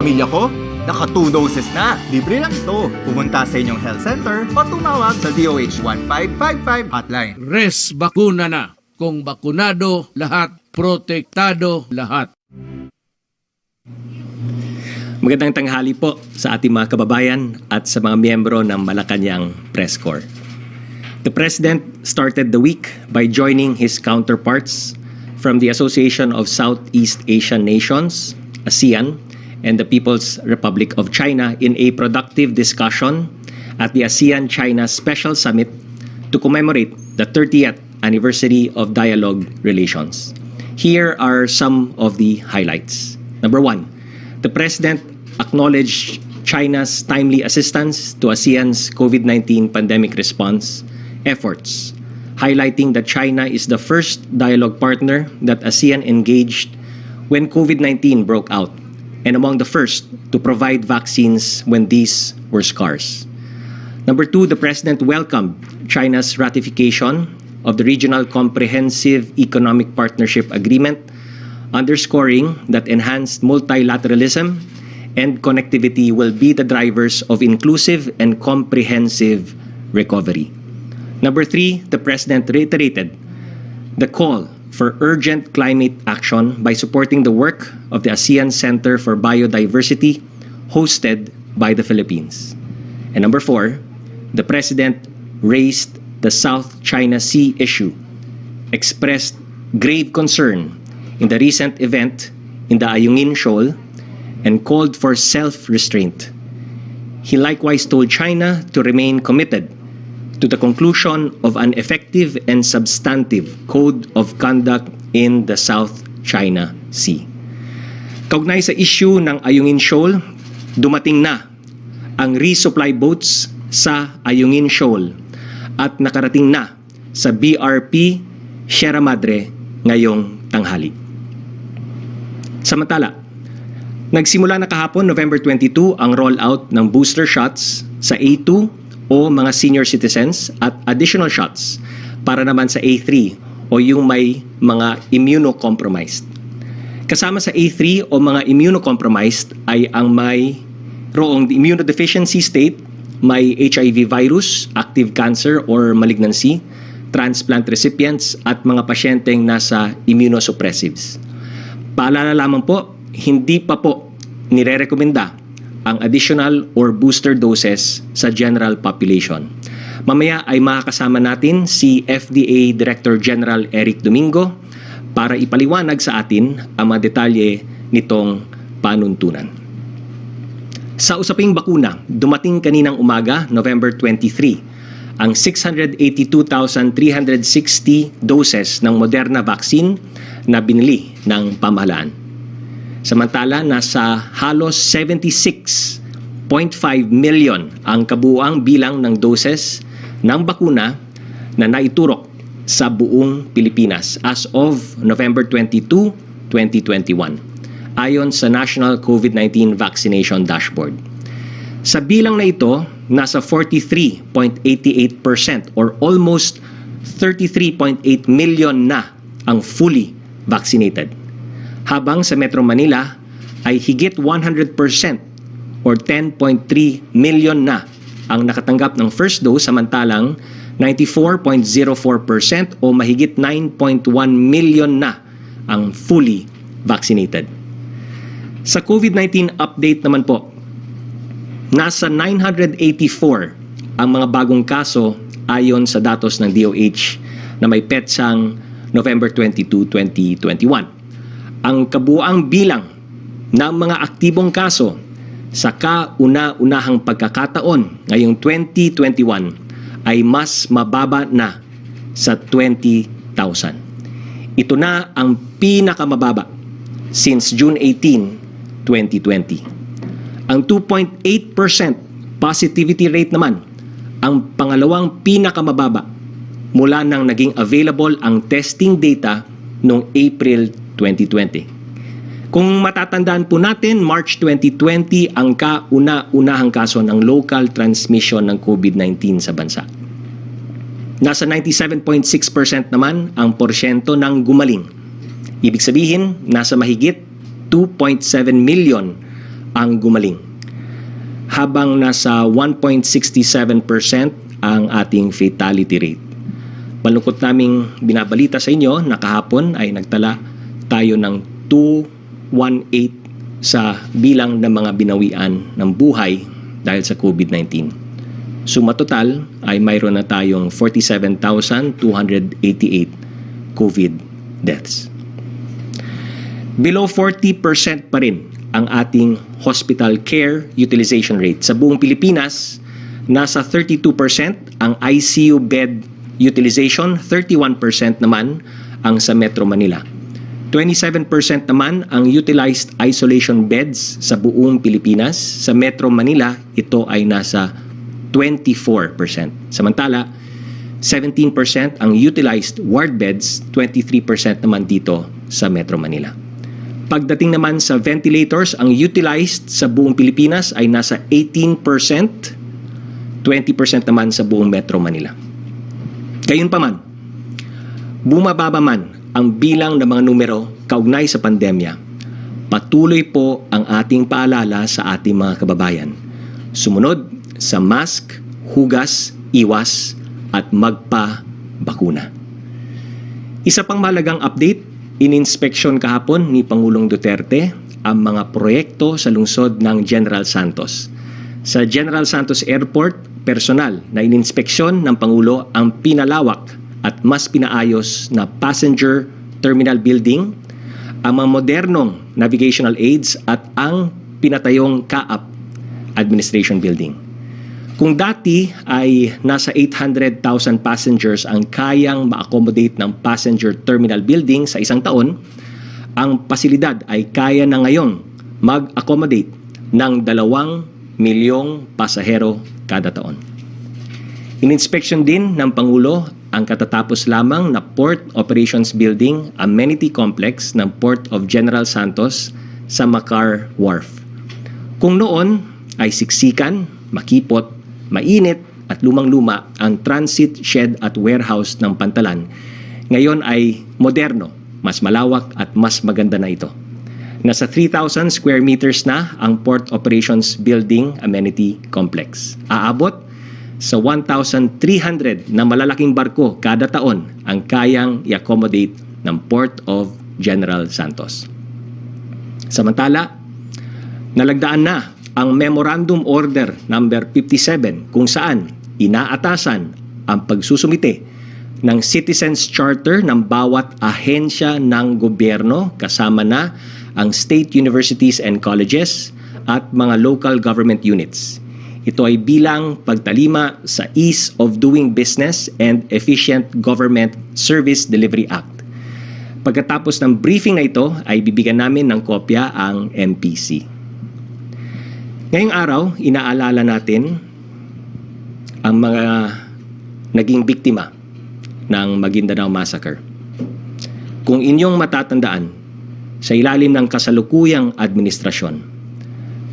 Pamilya ko, naka 2 doses na. Libre lang ito. Pumunta sa inyong health center o tumawag sa DOH 1555 hotline. Res bakuna na. Kung bakunado lahat, protektado lahat. Magandang tanghali po sa ating mga kababayan at sa mga miyembro ng Malacanang Press Corps. The President started the week by joining his counterparts from the Association of Southeast Asian Nations, ASEAN, and the People's Republic of China in a productive discussion at the ASEAN-China Special Summit to commemorate the 30th anniversary of dialogue relations. Here are some of the highlights. Number 1, the President acknowledged China's timely assistance to ASEAN's COVID-19 pandemic response efforts, highlighting that China is the first dialogue partner that ASEAN engaged when COVID-19 broke out, and among the first to provide vaccines when these were scarce. Number 2, the President welcomed China's ratification of the Regional Comprehensive Economic Partnership Agreement, underscoring that enhanced multilateralism and connectivity will be the drivers of inclusive and comprehensive recovery. Number 3, the President reiterated the call for urgent climate action by supporting the work of the ASEAN Center for Biodiversity hosted by the Philippines. And number 4, the President raised the South China Sea issue, expressed grave concern in the recent event in the Ayungin Shoal, and called for self-restraint. He likewise told China to remain committed to the conclusion of an effective and substantive code of conduct in the South China Sea. Kaugnay sa issue ng Ayungin Shoal, dumating na ang resupply boats sa Ayungin Shoal at nakarating na sa BRP Sierra Madre ngayong tanghali. Samantala, nagsimula na kahapon November 22 ang rollout ng booster shots sa A2 o mga senior citizens at additional shots para naman sa A3 o yung may mga immunocompromised. Kasama sa A3 o mga immunocompromised ay ang may roong immunodeficiency state, may HIV virus, active cancer or malignancy, transplant recipients at mga pasyenteng nasa immunosuppressives. Paalala lamang po, hindi pa po nire-rekomenda ang additional or booster doses sa general population. Mamaya ay makakasama natin si FDA Director General Eric Domingo para ipaliwanag sa atin ang mga detalye nitong panuntunan. Sa usaping bakuna, dumating kaninang umaga, November 23, ang 682,360 doses ng Moderna vaccine na binili ng pamahalaan. Samantala, nasa halos 76.5 million ang kabuuang bilang ng doses ng bakuna na naiturok sa buong Pilipinas as of November 22, 2021, ayon sa National COVID-19 Vaccination Dashboard. Sa bilang na ito, nasa 43.88% or almost 33.8 million na ang fully vaccinated. Habang sa Metro Manila ay higit 100% or 10.3 million na ang nakatanggap ng first dose, samantalang 94.04% o mahigit 9.1 million na ang fully vaccinated. Sa COVID-19 update naman po, nasa 984 ang mga bagong kaso ayon sa datos ng DOH na may petsang November 22, 2021. Ang kabuuang bilang ng mga aktibong kaso sa kauna-unahang pagkakataon ngayong 2021 ay mas mababa na sa 20,000. Ito na ang pinakamababa since June 18, 2020. Ang 2.8% positivity rate naman ang pangalawang pinakamababa mula nang naging available ang testing data noong April 2020. Kung matatandaan po natin, March 2020 ang kauna-unahang kaso ng local transmission ng COVID-19 sa bansa. Nasa 97.6% naman ang porsyento ng gumaling. Ibig sabihin, nasa mahigit 2.7 million ang gumaling, habang nasa 1.67% ang ating fatality rate. Malungkot naming binabalita sa inyo na kahapon ay nagtala tayo ng 218 sa bilang ng mga binawian ng buhay dahil sa COVID-19. Suma total ay mayroon na tayong 47,288 COVID deaths. Below 40% pa rin ang ating hospital care utilization rate. Sa buong Pilipinas, nasa 32% ang ICU bed utilization, 31% naman ang sa Metro Manila. 27% naman ang utilized isolation beds sa buong Pilipinas. Sa Metro Manila, ito ay nasa 24%. Samantala, 17% ang utilized ward beds, 23% naman dito sa Metro Manila. Pagdating naman sa ventilators, ang utilized sa buong Pilipinas ay nasa 18%, 20% naman sa buong Metro Manila. Gayunpaman, bumababa man ang bilang ng mga numero kaugnay sa pandemya, patuloy po ang ating paalala sa ating mga kababayan. Sumunod sa mask, hugas, iwas, at magpa-bakuna. Isa pang mahalagang update, ininspeksyon kahapon ni Pangulong Duterte ang mga proyekto sa lungsod ng General Santos. Sa General Santos Airport, personal na ininspeksyon ng Pangulo ang pinalawak at mas pinaayos na passenger terminal building, ang mga modernong navigational aids at ang pinatayong CAAP administration building. Kung dati ay nasa 800,000 passengers ang kayang ma-accommodate ng passenger terminal building sa isang taon, ang pasilidad ay kaya na ngayong mag-accommodate ng 2 milyong pasahero kada taon. Ininspeksyon din ng Pangulo ang katatapos lamang na Port Operations Building Amenity Complex ng Port of General Santos sa Macar Wharf. Kung noon ay siksikan, makipot, mainit at lumang-luma ang transit shed at warehouse ng Pantalan, ngayon ay moderno, mas malawak at mas maganda na ito. Nasa 3,000 square meters na ang Port Operations Building Amenity Complex. Aabot sa 1,300 na malalaking barko kada taon ang kayang i-accommodate ng Port of General Santos. Samantala, nalagdaan na ang Memorandum Order number 57 kung saan inaatasan ang pagsusumite ng Citizens Charter ng bawat ahensya ng gobyerno kasama na ang state universities and colleges at mga local government units. Ito ay bilang pagtalima sa Ease of Doing Business and Efficient Government Service Delivery Act. Pagkatapos ng briefing na ito ay bibigyan namin ng kopya ang MPC. Ngayong araw, inaalala natin ang mga naging biktima ng Maguindanao Massacre. Kung inyong matatandaan, sa ilalim ng kasalukuyang administrasyon,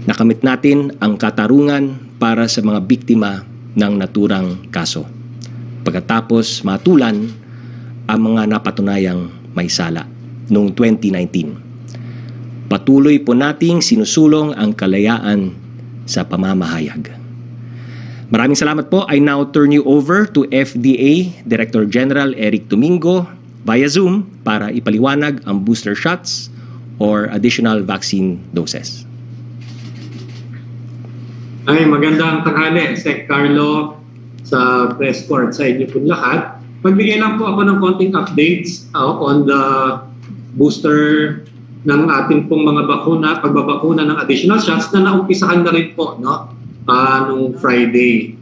nakamit natin ang katarungan para sa mga biktima ng naturang kaso. Pagkatapos matulan ang mga napatunayang may sala noong 2019. Patuloy po nating sinusulong ang kalayaan sa pamamahayag. Maraming salamat po. I now turn you over to FDA Director General Eric Domingo via Zoom para ipaliwanag ang booster shots or additional vaccine doses. Ay, magandang tanghali, Sec. Karlo, sa press court sa inyo po lahat. Magbigay lang po ako ng konting updates on the booster ng ating pong mga bakuna, pagbabakuna ng additional shots na naumpisahan na rin po nung Friday.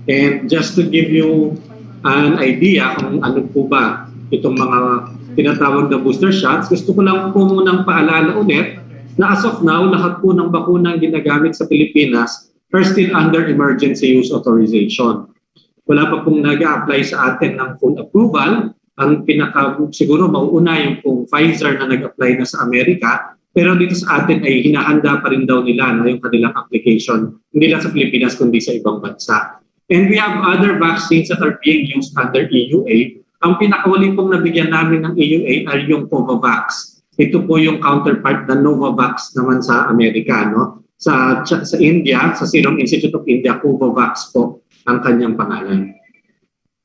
And just to give you an idea kung ano po ba itong mga tinatawag na booster shots, gusto ko lang po munang paalala ulit na as of now, lahat po ng bakuna ginagamit sa Pilipinas are still under emergency use authorization. Wala pa pong nag-a-apply sa atin ng full approval. Ang siguro mauuna yung pong Pfizer na nag-apply na sa Amerika, pero dito sa atin ay hinahanda pa rin daw nila yung kanilang application, hindi lang sa Pilipinas kundi sa ibang bansa. And we have other vaccines that are being used under EUA. Ang pinakawali pong nabigyan namin ng EUA ay yung Covovax. Ito po yung counterpart na Novavax naman sa Amerika. sa India, sa Serum Institute of India, Covovax po ang kanyang pangalan.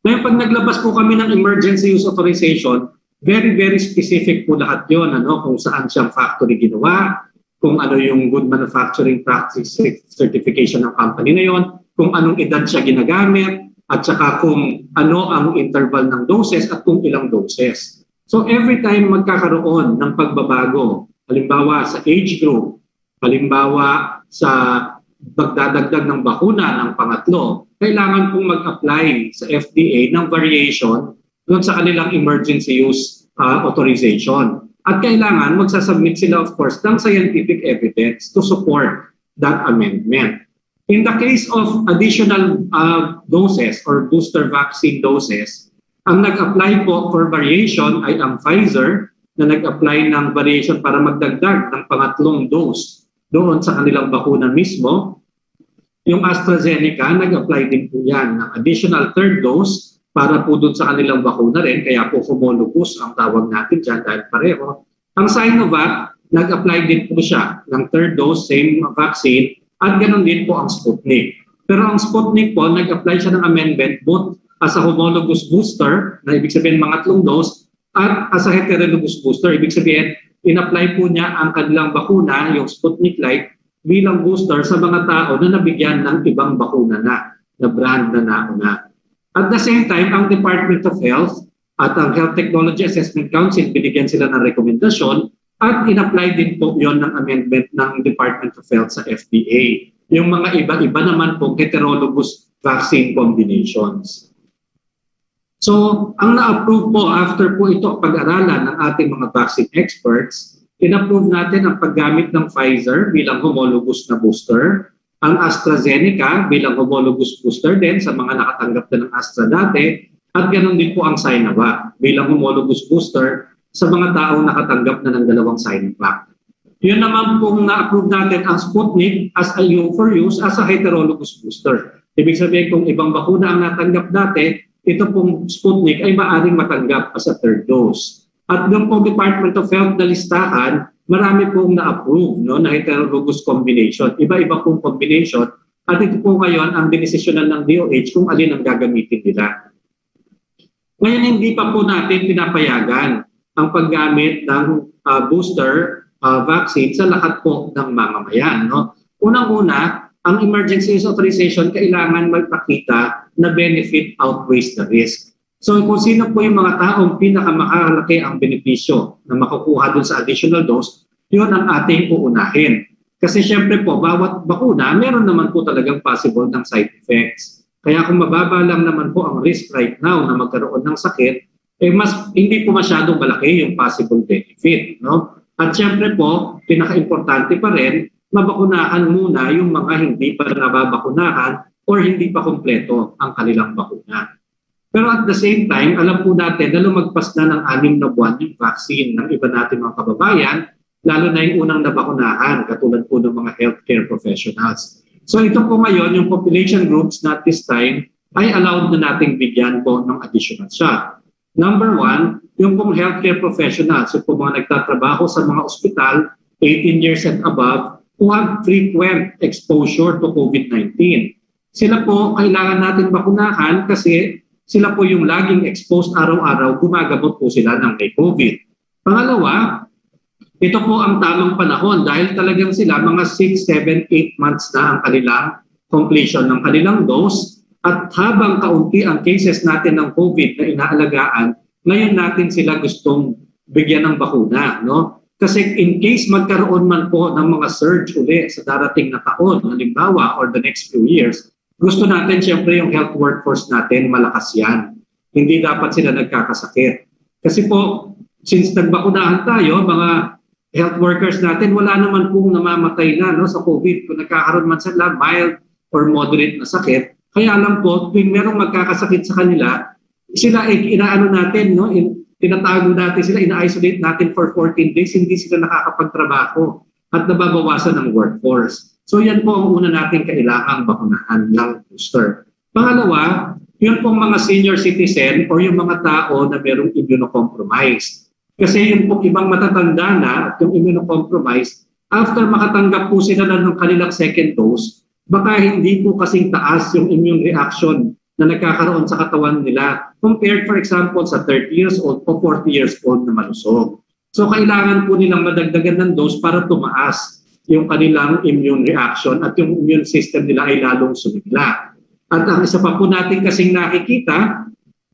Ngayon, pag naglabas po kami ng emergency use authorization, very, very specific po lahat yun, kung saan siyang factory ginawa, kung ano yung good manufacturing practice certification ng company na yon, kung anong edad siya ginagamit, at saka kung ano ang interval ng doses at kung ilang doses. So every time magkakaroon ng pagbabago, halimbawa sa age group, halimbawa sa pagdadagdag ng bakuna ng pangatlo, kailangan pong mag-apply sa FDA ng variation doon sa kanilang emergency use authorization. At kailangan magsasubmit sila, of course, ng scientific evidence to support that amendment. In the case of additional doses or booster vaccine doses, ang nag-apply po for variation ay ang Pfizer na nag-apply ng variation para magdagdag ng pangatlong dose doon sa kanilang bakuna mismo. Yung AstraZeneca, nag-apply din po yan ng additional third dose para po doon sa kanilang bakuna rin, kaya po homologous ang tawag natin dyan dahil pareho. Ang Sinovac, nag-apply din po siya ng third dose, same vaccine, at ganoon din po ang Sputnik. Pero ang Sputnik po, nag-apply siya ng amendment both as a homologous booster, na ibig sabihin mga 3 dose, at as a heterologous booster, ibig sabihin, in-apply po niya ang kanilang bakuna, yung Sputnik Light, bilang booster sa mga tao na nabigyan ng ibang bakuna na brand na nauna. At the same time, ang Department of Health at ang Health Technology Assessment Council, binigyan sila ng rekomendasyon at in-apply din po yon ng amendment ng Department of Health sa FDA. Yung mga iba-iba naman po heterologous vaccine combinations. So, ang na-approve po after po ito pag-aralan ng ating mga vaccine experts, in-approve natin ang paggamit ng Pfizer bilang homologous na booster, ang AstraZeneca bilang homologous booster din sa mga nakatanggap na ng Astra dati, at ganoon din po ang Sinovac bilang homologous booster sa mga taong nakatanggap na ng 2 Sinovac. Yun naman pong na-approve natin ang Sputnik as a for use as a heterologous booster. Ibig sabihin kung ibang bakuna ang natanggap dati, ito pong Sputnik ay maaaring matanggap as a third dose. At yung pong Department of Health na listahan, marami pong na-approve na heterologous combination. Iba-iba pong combination. At ito po ngayon ang dinesisyonan ng DOH kung alin ang gagamitin nila. Ngayon hindi pa po natin pinapayagan ang paggamit ng booster vaccine sa lahat po ng mamamayan. Unang-una, ang emergency use authorization kailangan magpakita na benefit outweighs the risk. So kung sino po yung mga taong pinakamakalaki ang benepisyo na makukuha dun sa additional dose, yun ang ating uunahin. Kasi syempre po, bawat bakuna, meron naman po talagang possible ng side effects. Kaya kung mababa lang naman po ang risk right now na magkaroon ng sakit, hindi po masyadong malaki yung possible benefit. At syempre po, pinaka-importante pa rin, mabakunahan muna yung mga hindi pa nababakunahan or hindi pa kompleto ang kanilang bakuna. Pero at the same time, alam po natin na lumagpas na ng 6 na buwan yung vaccine ng iba natin mga kababayan, lalo na yung unang nabakunahan, katulad po ng mga healthcare professionals. So ito po ngayon, yung population groups na at this time ay allowed na nating bigyan po ng additional shot. Number 1, yung pong healthcare professionals, yung pong mga nagtatrabaho sa mga ospital, 18 years and above, who have frequent exposure to COVID-19. Sila po kailangan natin bakunahan kasi sila po yung laging exposed araw-araw, gumagamot po sila ng may COVID. Pangalawa, ito po ang tamang panahon dahil talagang sila mga 6, 7, 8 months na ang kanilang completion ng kanilang dose. At habang kaunti ang cases natin ng COVID na inaalagaan, ngayon natin sila gustong bigyan ng bakuna. Kasi in case magkaroon man po ng mga surge uli sa darating na taon, halimbawa, or the next few years, gusto natin siyempre yung health workforce natin malakas yan. Hindi dapat sila nagkakasakit. Kasi po, since nagbakunahan tayo, mga health workers natin, wala naman pong namamatay na sa COVID. Kung nagkakaroon man sila mild or moderate na sakit, kaya lang po, kung merong magkakasakit sa kanila, sila inaano natin, tinatago natin sila, ina-isolate natin for 14 days, hindi sila nakakapagtrabaho at nababawasan ng workforce. So yan po ang una natin kailangang bakunahan ng booster. Pangalawa, yun pong mga senior citizen o yung mga tao na merong immunocompromised. Kasi yung pong ibang matatanda na at yung immunocompromised, after makatanggap po sila ng kanilang second dose, baka hindi po kasing taas yung immune reaction na nagkakaroon sa katawan nila compared for example sa 30 years old o 40 years old na malusog. So kailangan po nilang madagdagan ng dose para tumaas yung kanilang immune reaction at yung immune system nila ay lalong sumigla. At ang isa pa po natin kasing nakikita,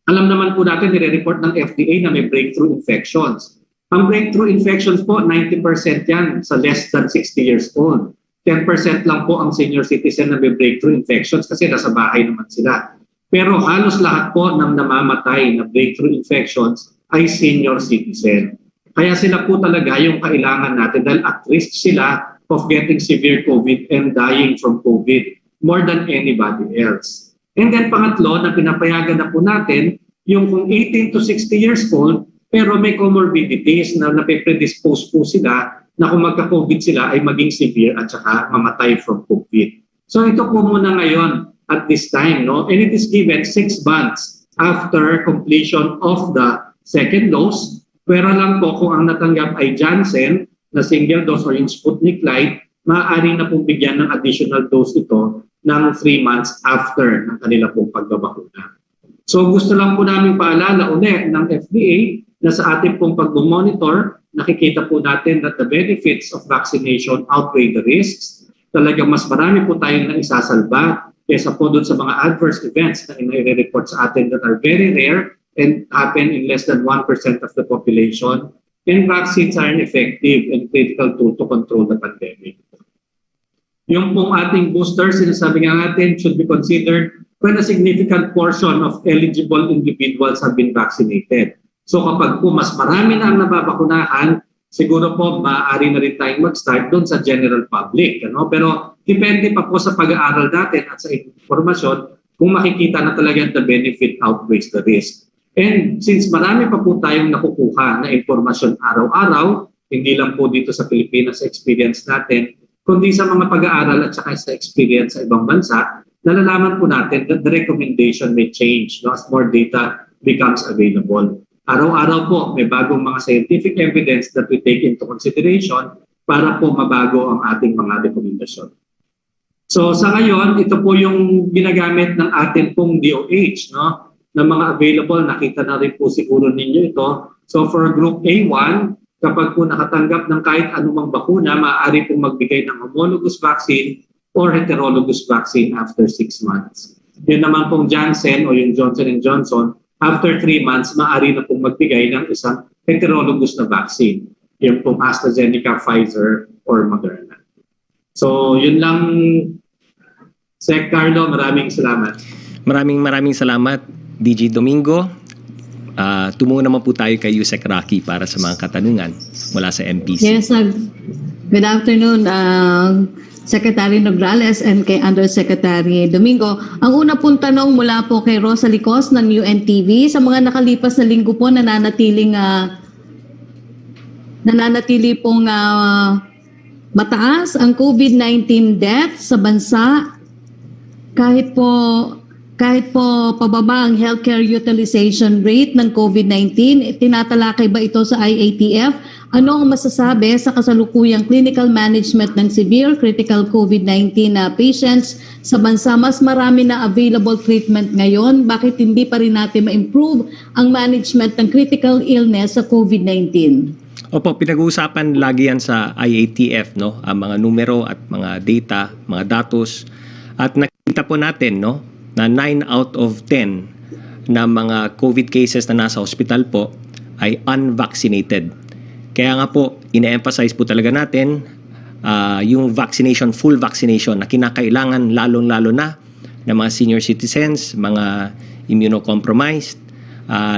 alam naman po natin nire-report ng FDA na may breakthrough infections. Ang breakthrough infections po, 90% yan sa less than 60 years old. 10% lang po ang senior citizen na may breakthrough infections kasi nasa bahay naman sila. Pero halos lahat po ng namamatay na breakthrough infections ay senior citizen. Kaya sila po talaga yung kailangan natin dahil at risk sila of getting severe COVID and dying from COVID more than anybody else. And then pangatlo na pinapayagan na po natin, yung kung 18 to 60 years old, pero may comorbidities na nape-predispose po sila na kung magka-COVID sila ay maging severe at saka mamatay from COVID. So ito po muna ngayon at this time, no? And it is given 6 months after completion of the second dose. Pero lang po kung ang natanggap ay Janssen na single dose or yung Sputnik Light, maaari na pong bigyan ng additional dose ito ng 3 months after ng kanila pong pagbabakuna. So gusto lang po namin paalala ulit ng FDA na sa ating pong pag-monitor, nakikita po natin that the benefits of vaccination outweigh the risks. Talagang mas marami po tayong naisasalba kesa po doon sa mga adverse events na inire-report sa atin that are very rare and happen in less than 1% of the population. And vaccines are an effective and critical tool to control the pandemic. Yung pong ating booster, sinasabi nga natin, should be considered when a significant portion of eligible individuals have been vaccinated. So kapag po mas marami na ang nababakunahan, siguro po maaari na rin tayong mag-start doon sa general public. Ano? Pero depende pa po sa pag-aaral natin at sa informasyon kung makikita na talaga the benefit outweighs the risk. And since marami pa po tayong nakukuha na informasyon araw-araw, hindi lang po dito sa Pilipinas sa experience natin, kundi sa mga pag-aaral at saka sa experience sa ibang bansa, nalalaman po natin that the recommendation may change as more data becomes available. Araw-araw po may bagong mga scientific evidence that we take into consideration para po mabago ang ating mga rekomendasyon. So sa ngayon, ito po yung ginagamit ng atin pong DOH, no? Na mga available, nakita na rin po siguro ninyo ito. So for Group A1, kapag po nakatanggap ng kahit anumang bakuna, maaari pong magbigay ng homologous vaccine or heterologous vaccine after 6 months. Yun naman pong Janssen o yung Johnson & Johnson, after 3 months, maaari na pong magbigay ng isang heterologous na vaccine. Yung pong AstraZeneca, Pfizer, or Moderna. So yun lang, Sec. Karlo, maraming salamat. Maraming salamat, DG Domingo. Tumungo naman po tayo kay Yusek Rocky para sa mga katanungan mula sa MPC. Yes, good afternoon, Secretary Nograles and kay Undersecretary Domingo. Ang una pong tanong mula po kay Rosa Licos ng UNTV, sa mga nakalipas na linggo po nananatili pong mataas ang COVID-19 deaths sa bansa kahit po pababa ang healthcare utilization rate ng COVID-19. Tinatalakay ba ito sa IATF? Ano ang masasabi sa kasalukuyang clinical management ng severe critical COVID-19 patients sa bansa? Mas marami na available treatment ngayon. Bakit hindi pa rin natin ma-improve ang management ng critical illness sa COVID-19? Opo, pinag-uusapan lagi yan sa IATF, no? Ang mga numero at mga data, mga datos. At nakita po natin, no, na 9 out of 10 na mga COVID cases na nasa hospital po ay unvaccinated. Kaya nga po, ine-emphasize po talaga natin yung vaccination, full vaccination na kinakailangan lalong-lalo na ng mga senior citizens, mga immunocompromised.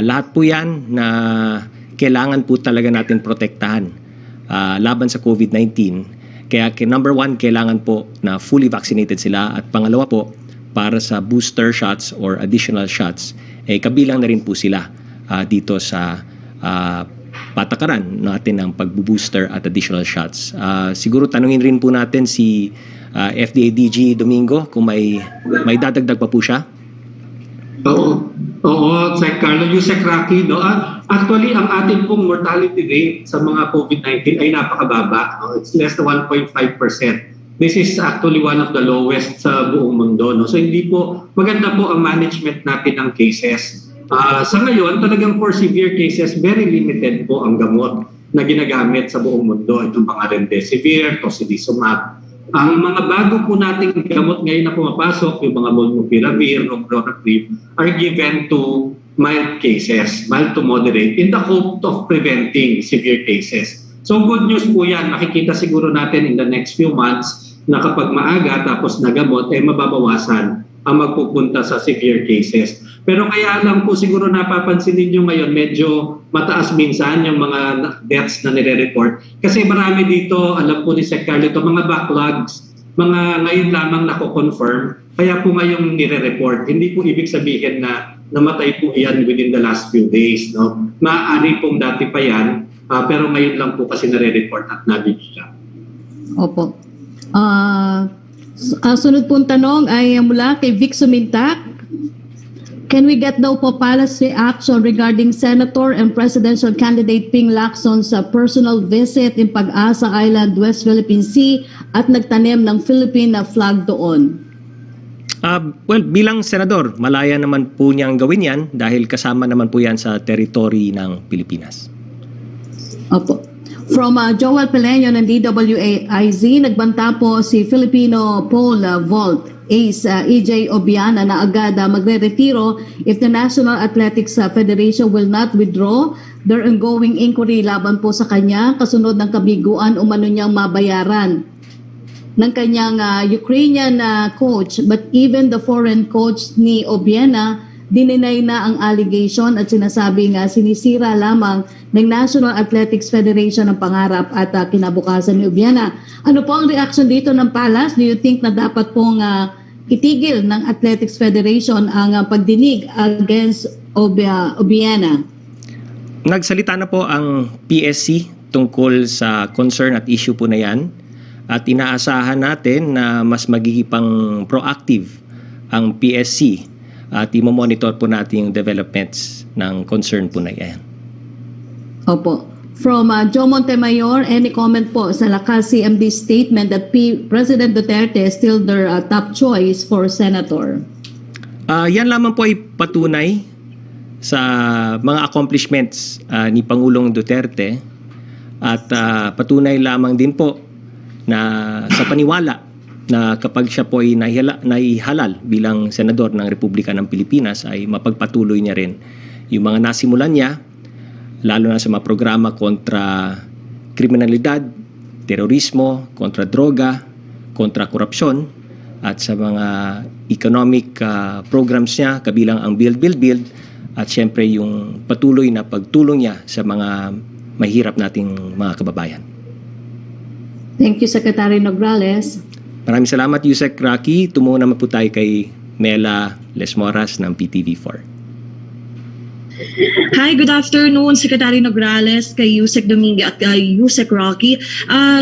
Lahat po yan na kailangan po talaga natin protektahan laban sa COVID-19. Kaya number 1, kailangan po na fully vaccinated sila. At pangalawa po, para sa booster shots or additional shots, kabilang na rin po sila dito sa patakaran natin ng pag-booster at additional shots. Siguro tanungin rin po natin si FDA DG Domingo kung may dadagdag pa po siya. Oo. Oo, Sec Carlo, Yusek Rocky, no? Actually, ang ating pong mortality rate sa mga COVID-19 ay napakababa. No? It's less than 1.5%. This is actually one of the lowest sa buong mundo. No? So hindi po, maganda po ang management natin ng cases. Sa ngayon, talagang for severe cases, very limited po ang gamot na ginagamit sa buong mundo. Itong mga remdesivir, tocilizumab. Ang mga bago po nating gamot ngayon na pumapasok, yung mga molnupiravir, chloroquine, are given to mild cases, mild to moderate, in the hope of preventing severe cases. So good news po yan. Makikita siguro natin in the next few months na kapag maaga tapos nagamot, ay mababawasan ang magpupunta sa severe cases. Pero kaya lang po siguro napapansin ninyo ngayon, medyo mataas minsan yung mga deaths na nire-report. Kasi marami dito, alam po ni Sec Carlo, mga backlogs, mga ngayon lamang nako-confirm, kaya po ngayong nire-report. Hindi po ibig sabihin na namatay po yan within the last few days. No? Maaari pong dati pa yan, pero ngayon lang po kasi nare-report at nabibigyan. Opo. Sunod pong tanong ay mula kay Vic Sumintak. Can we get daw po policy action regarding Senator and Presidential Candidate Ping Lacson's personal visit in Pag-asa Island, West Philippine Sea at nagtanim ng Philippine flag doon? Well, bilang senador, malaya naman po niyang gawin yan dahil kasama naman po yan sa territory ng Pilipinas. Opo. From Joel Peleño ng DWAIZ, nagbanta po si Filipino pole vault ace EJ Obiana na agad magre-retiro if the National Athletics Federation will not withdraw their ongoing inquiry laban po sa kanya kasunod ng kabiguan umano niyang mabayaran ng kanyang Ukrainian coach. But even the foreign coach ni Obiana dininay na ang allegation at sinasabing sinisira lamang ng National Athletics Federation ang pangarap at kinabukasan ni Obiana. Ano po ang reaction dito ng Palas? Do you think na dapat pong itigil ng Athletics Federation ang pagdinig against Obiana? Nagsalita na po ang PSC tungkol sa concern at issue po na yan at inaasahan natin na mas magiging pang proactive ang PSC at i-monitor po natin yung developments ng concern po na yan. Opo. From Joe Montemayor, any comment po sa lakas CMD statement that President Duterte is still their top choice for senator? Yan lamang po ay patunay sa mga accomplishments ni Pangulong Duterte at patunay lamang din po na sa paniwala na kapag siya po ay naihalal bilang senador ng Republika ng Pilipinas ay mapagpatuloy niya rin yung mga nasimulan niya, lalo na sa mga programa kontra kriminalidad, terorismo, kontra droga, kontra korupsyon, at sa mga economic programs niya, kabilang ang Build, at syempre yung patuloy na pagtulong niya sa mga mahirap nating mga kababayan. Thank you, Secretary Nograles. Maraming salamat, Yusek Rocky. Tumungo naman po tayo kay Mela Lesmoras ng PTV4. Hi, good afternoon, Secretary Nograles, kay Yusek Domingue at kay Yusek Rocky.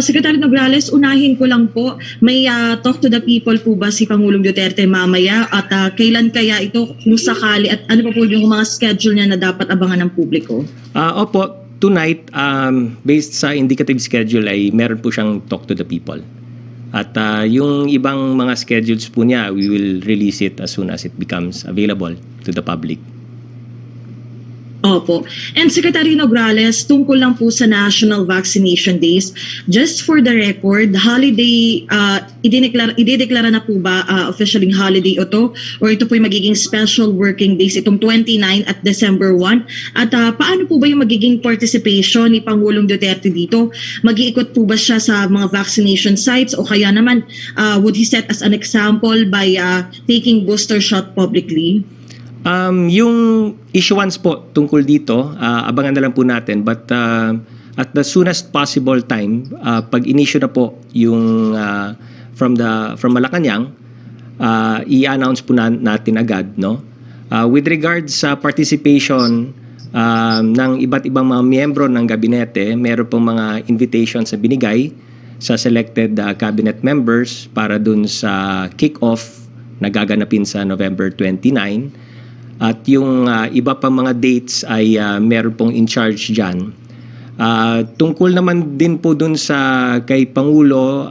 Secretary Nograles, unahin ko lang po, may talk to the people po ba si Pangulong Duterte mamaya at kailan kaya ito kung sakali at ano pa po yung mga schedule niya na dapat abangan ng publiko? Opo, tonight, based sa indicative schedule ay meron po siyang talk to the people. At yung ibang mga schedules po niya, we will release it as soon as it becomes available to the public. Opo. And Secretary Nograles, tungkol lang po sa National Vaccination Days, just for the record, holiday, idideklara na po ba officially holiday ito? Or ito po yung magiging special working days itong 29 at December 1? At paano po ba yung magiging participation ni Pangulong Duterte dito? Mag-iikot po ba siya sa mga vaccination sites o kaya naman would he set as an example by taking booster shot publicly? Yung issuance po tungkol dito, abangan na lang po natin. But at the soonest possible time, pag in-issue na po yung from Malacanang, i-announce po natin agad, no? With regards sa participation ng iba't ibang mga miyembro ng gabinete, meron pong mga invitations na binigay sa selected cabinet members para dun sa kick-off na gaganapin sa November 29. At yung iba pang mga dates ay meron pong in charge dyan. Tungkol naman din po dun sa kay Pangulo,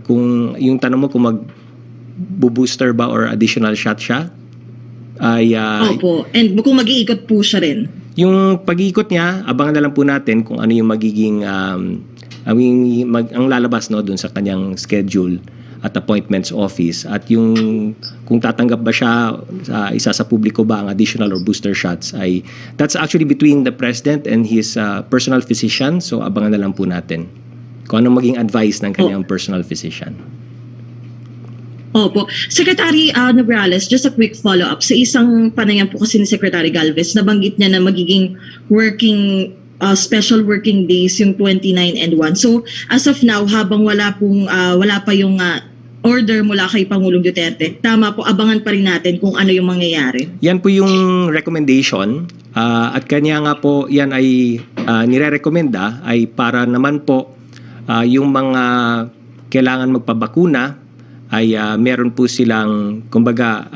kung yung tanong mo kung mag-booster ba or additional shot siya, ay Opo, and kung mag-iikot po siya rin. yung pag-ikot niya, abangan na lang po natin kung ano yung magiging ang lalabas no dun sa kanyang schedule at appointments office, at yung kung tatanggap ba siya sa isa sa publiko ba ang additional or booster shots, ay that's actually between the president and his personal physician. So abangan na lang po natin kung ano maging advice ng kanyang personal physician. Opo. Secretary Nograles, just a quick follow-up. Sa isang panayam po kasi ni Secretary Galvez, nabanggit niya na magiging special working days yung 29 and 1. So, as of now, habang wala pa yung order mula kay Pangulong Duterte, tama po, abangan pa rin natin kung ano yung mangyayari. Yan po yung recommendation, at kanya nga po yan ay nire-recommenda ay para naman po yung mga kailangan magpabakuna ay meron po silang, kumbaga,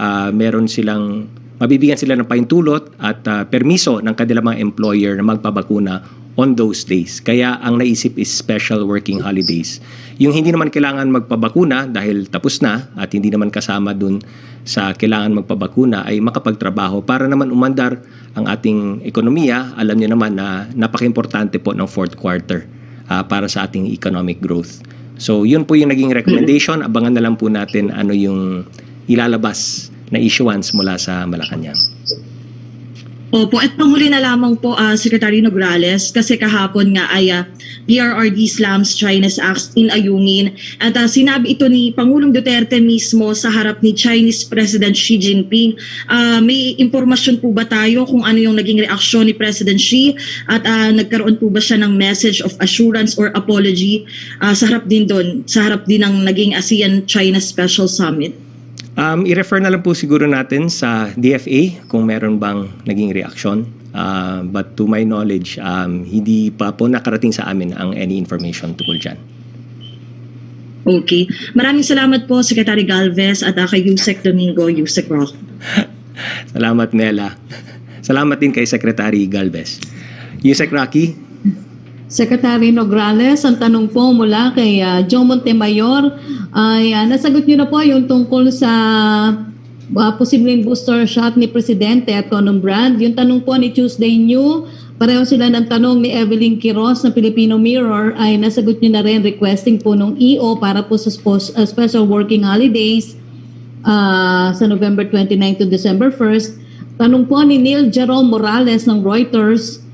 mabibigyan sila ng pahintulot at permiso ng kanilang mga employer na magpabakuna on those days. Kaya ang naisip is special working holidays. Yung hindi naman kailangan magpabakuna dahil tapos na at hindi naman kasama dun sa kailangan magpabakuna ay makapagtrabaho para naman umandar ang ating ekonomiya. Alam niyo naman na napaka-importante po ng fourth quarter para sa ating economic growth. So yun po yung naging recommendation. Abangan na lang po natin ano yung ilalabas na issuance mula sa Malacanang. Opo, at panghuli na lamang po, Secretary Nograles, kasi kahapon nga ay PRRD slams China's acts in ayungin, at sinabi ito ni Pangulong Duterte mismo sa harap ni Chinese President Xi Jinping. May impormasyon po ba tayo kung ano yung naging reaksyon ni President Xi, at nagkaroon po ba siya ng message of assurance or apology sa harap din ng naging ASEAN-China Special Summit? I-refer na lang po siguro natin sa DFA kung meron bang naging reaksyon. But to my knowledge, hindi pa po nakarating sa amin ang any information tungkol dyan. Okay. Maraming salamat po, Secretary Galvez, at kay Yusek Domingo, Yusek Rock. Salamat, Mela. Salamat din kay Secretary Galvez. Yusek Rocky. Secretary Nograles, ang tanong po mula kay Joe Montemayor ay nasagot niyo na po yung tungkol sa posibleng booster shot ni Presidente at Conong Brand. Yung tanong po ni Tuesday New, pareho sila ng tanong ni Evelyn Quiroz ng Filipino Mirror, ay nasagot niyo na rin, requesting po ng EO para po sa special working holidays sa November 29 to December 1st. Tanong po ni Neil Jerome Morales ng Reuters,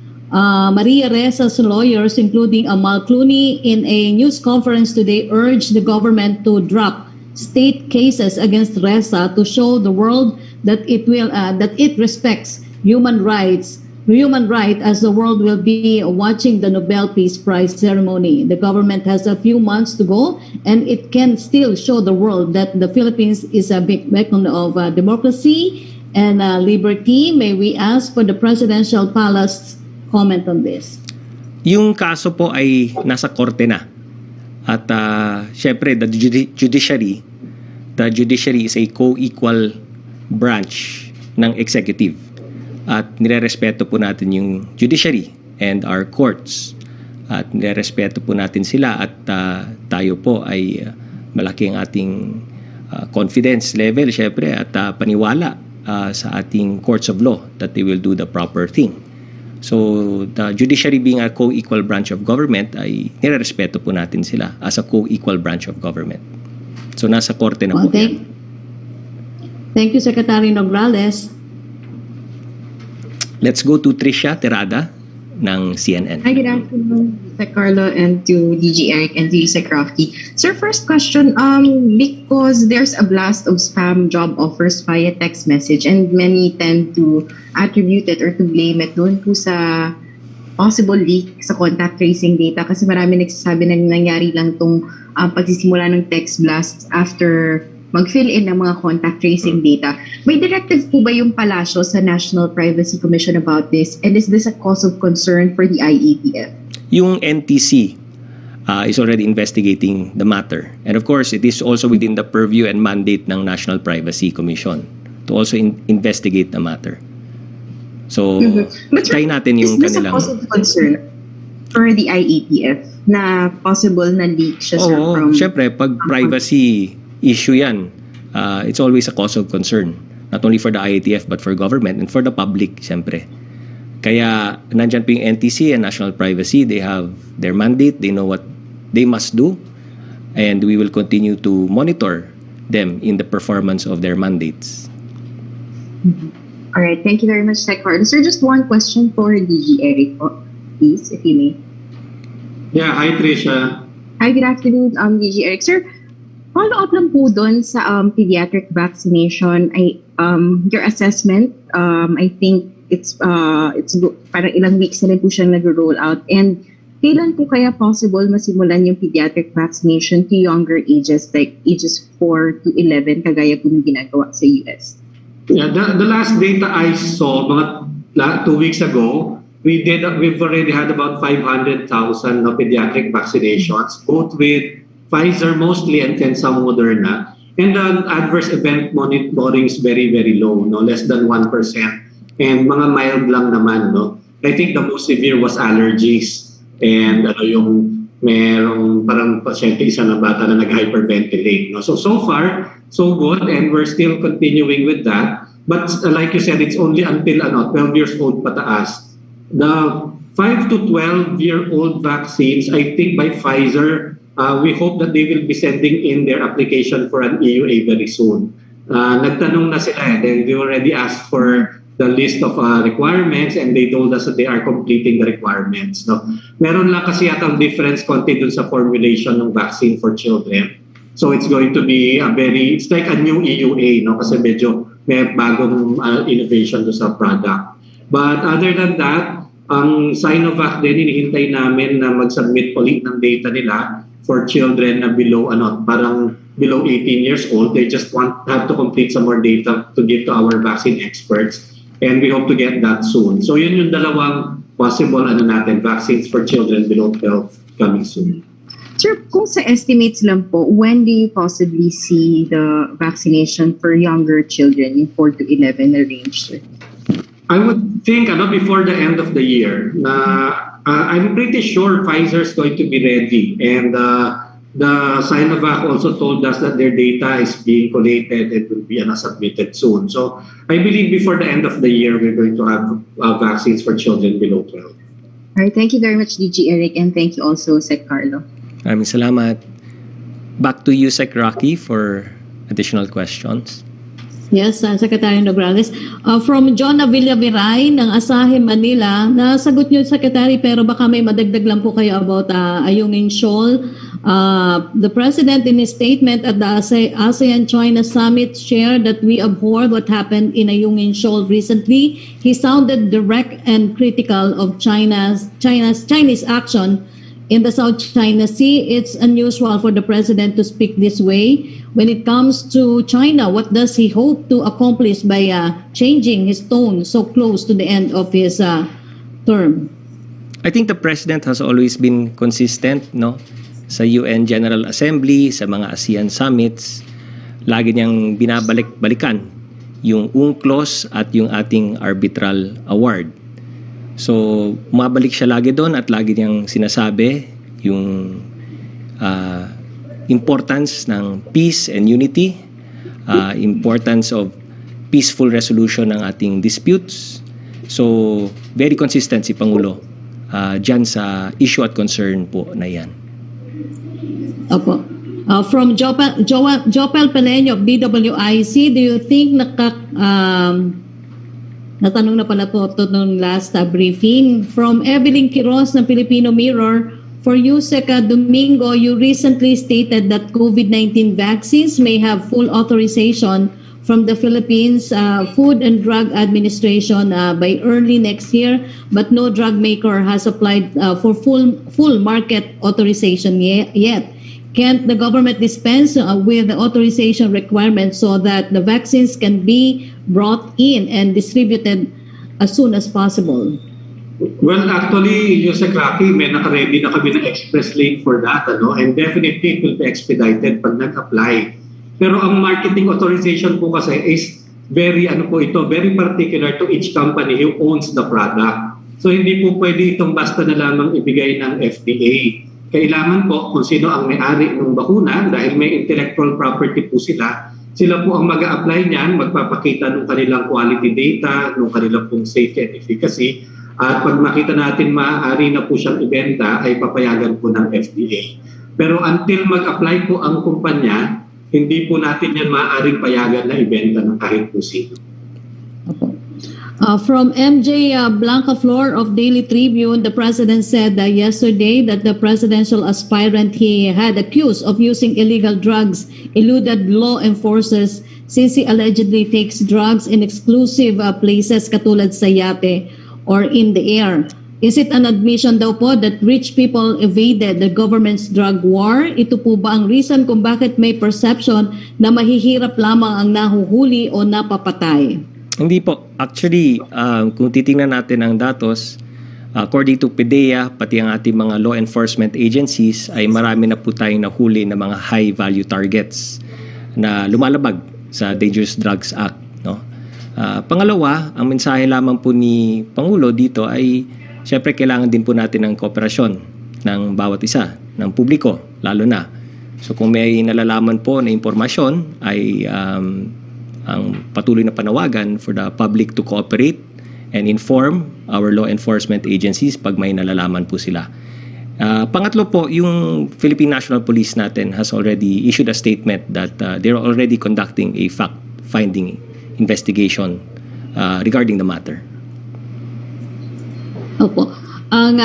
Maria Reza's lawyers, including Amal Clooney, in a news conference today urged the government to drop state cases against Reza to show the world that it respects human right as the world will be watching the Nobel Peace Prize ceremony. The government has a few months to go, and it can still show the world that the Philippines is a big beacon of democracy and liberty. May we ask for the presidential palace comment on this? Yung kaso po ay nasa korte na. At syempre, the judiciary is a co-equal branch ng executive. At nirerespeto po natin yung judiciary and our courts. At nirerespeto po natin sila, at tayo po ay malaki ang ating confidence level, syempre, at paniwala sa ating courts of law that they will do the proper thing. So, the judiciary being a co-equal branch of government, ay nirerespeto po natin sila as a co-equal branch of government. So, nasa korte na po yan. Thank you, Secretary Nograles. Let's go to Tricia Terada ng CNN. Hi, good afternoon, Sir Karlo, and to DG Eric and to Sir Crafty. Sir, first question, because there's a blast of spam job offers via text message, and many tend to attribute it or to blame it doon po sa possible leak sa contact tracing data, kasi marami nagsasabi na nangyari lang itong pagsisimula ng text blast after mag-fill in ng mga contact tracing data. May directive po ba yung Palasyo sa National Privacy Commission about this? And is this a cause of concern for the IATF? Yung NTC is already investigating the matter. And of course, it is also within the purview and mandate ng National Privacy Commission to also investigate the matter. So, But try natin yung is this a kanilang... positive concern for the IATF na possible na leak siya, sir, Oo, from... syempre, pag privacy issue yan, it's always a cause of concern. Not only for the IATF, but for government and for the public, syempre. Kaya, nandyan po yung NTC and National Privacy. They have their mandate. They know what they must do. And we will continue to monitor them in the performance of their mandates. All right, thank you very much, Sec Carlo. Sir, just one question for DG Eric, please, if you may. Yeah, hi Tricia. Hi, good afternoon, DG Eric. Sir, follow up lang po doon sa pediatric vaccination. Your assessment, I think it's parang ilang weeks na rin po siyang nag-roll out. And kailan po kaya possible masimulan yung pediatric vaccination to younger ages, like ages 4 to 11, kagaya po yung ginagawa sa US? Yeah, the last data I saw, mga 2 weeks ago, we've already had about 500,000 pediatric vaccinations, both with Pfizer mostly and then some Moderna. And the adverse event monitoring is very, very low, no, less than 1%. And mga mild lang naman, no. I think the most severe was allergies. And yung merong parang pasyente, isa na bata na nag-hyperventilate. No? So far, so good, and we're still continuing with that. But like you said, it's only until 12 years old pataas. The 5 to 12-year-old vaccines, I think by Pfizer, we hope that they will be sending in their application for an EUA very soon. Nagtanong na sila, they already asked for the list of requirements, and they told us that they are completing the requirements. No? Meron lang kasi yatang difference konti dun sa formulation ng vaccine for children. So it's going to be it's like a new EUA, no? Kasi medyo may bagong innovation do sa product. But other than that, ang Sinovac din, hinihintay namin na mag-submit ulit ng data nila for children na below 18 years old. They just have to complete some more data to give to our vaccine experts. And we hope to get that soon. So yun yung dalawang possible vaccines for children below 12 coming soon. Sir, kung sa estimates lang po, when do you possibly see the vaccination for younger children in 4 to 11 na range, sir? I would think before the end of the year. I'm pretty sure Pfizer is going to be ready. And the Sinovac also told us that their data is being collated and will be submitted soon. So I believe before the end of the year, we're going to have vaccines for children below 12. All right, thank you very much, DG Eric, and thank you also, Sec Carlo. Maraming salamat. Back to you, Sec Rocky, for additional questions. Yes, Secretary Nograles. From John Villaviray ng Asahi, Manila, nasagot niyo, Secretary, pero baka may madagdag lang po kayo about Ayungin Shoal. The President in his statement at the ASEAN-China Summit shared that we abhor what happened in Ayungin Shoal recently. He sounded direct and critical of Chinese action in the South China Sea. It's unusual for the President to speak this way. When it comes to China, what does he hope to accomplish by changing his tone so close to the end of his term? I think the President has always been consistent, no? Sa UN General Assembly, sa mga ASEAN summits, lagi niyang binabalik-balikan yung UNCLOS at yung ating arbitral award. So, umabalik siya lagi doon at lagi niyang sinasabi yung importance ng peace and unity, importance of peaceful resolution ng ating disputes. So, very consistent si Pangulo dyan sa issue at concern po na yan. Opo. From Jopel Peleño, BWIC, do you think natanong na pala po ito nung last briefing. From Evelyn Quiroz ng Filipino Mirror, for you, Sec Domingo, you recently stated that COVID-19 vaccines may have full authorization from the Philippines Food and Drug Administration by early next year, but no drug maker has applied for full market authorization yet. Can't the government dispense with the authorization requirements so that the vaccines can be brought in and distributed as soon as possible? Well, actually, Yusek Rocky, may naka-ready na kami ng express lane for that, and definitely it will be expedited pag nag-apply. Pero ang marketing authorization po kasi is very very particular to each company who owns the product. So hindi po pwede itong basta na lamang ibigay ng FDA. Kailangan po kung sino ang may-ari ng bakuna, dahil may intellectual property po sila po ang mag-a-apply niyan, magpapakita ng kanilang quality data, ng kanilang pong safety and efficacy. At pag makita natin maaari na po siyang ibenta, ay papayagan po ng FDA. Pero until mag-apply po ang kumpanya, hindi po natin yan maaaring payagan na ibenta ng kahit po sino. From MJ Blancaflor of Daily Tribune, the president said yesterday that the presidential aspirant he had accused of using illegal drugs eluded law enforcers since he allegedly takes drugs in exclusive places katulad sa yate or in the air. Is it an admission daw po that rich people evaded the government's drug war? Ito po ba ang reason kung bakit may perception na mahihirap lamang ang nahuhuli o napapatay? Hindi po. Actually, kung titingnan natin ang datos, according to PDEA, pati ang ating mga law enforcement agencies, ay marami na po tayong nahuli na mga high-value targets na lumalabag sa Dangerous Drugs Act. No? Pangalawa, ang mensahe lamang po ni Pangulo dito ay siyempre kailangan din po natin ng kooperasyon ng bawat isa, ng publiko, lalo na. So kung may nalalaman po na impormasyon ay ang patuloy na panawagan for the public to cooperate and inform our law enforcement agencies pag may nalalaman po sila. Pangatlo po, yung Philippine National Police natin has already issued a statement that they're already conducting a fact-finding investigation regarding the matter. Opo. Ang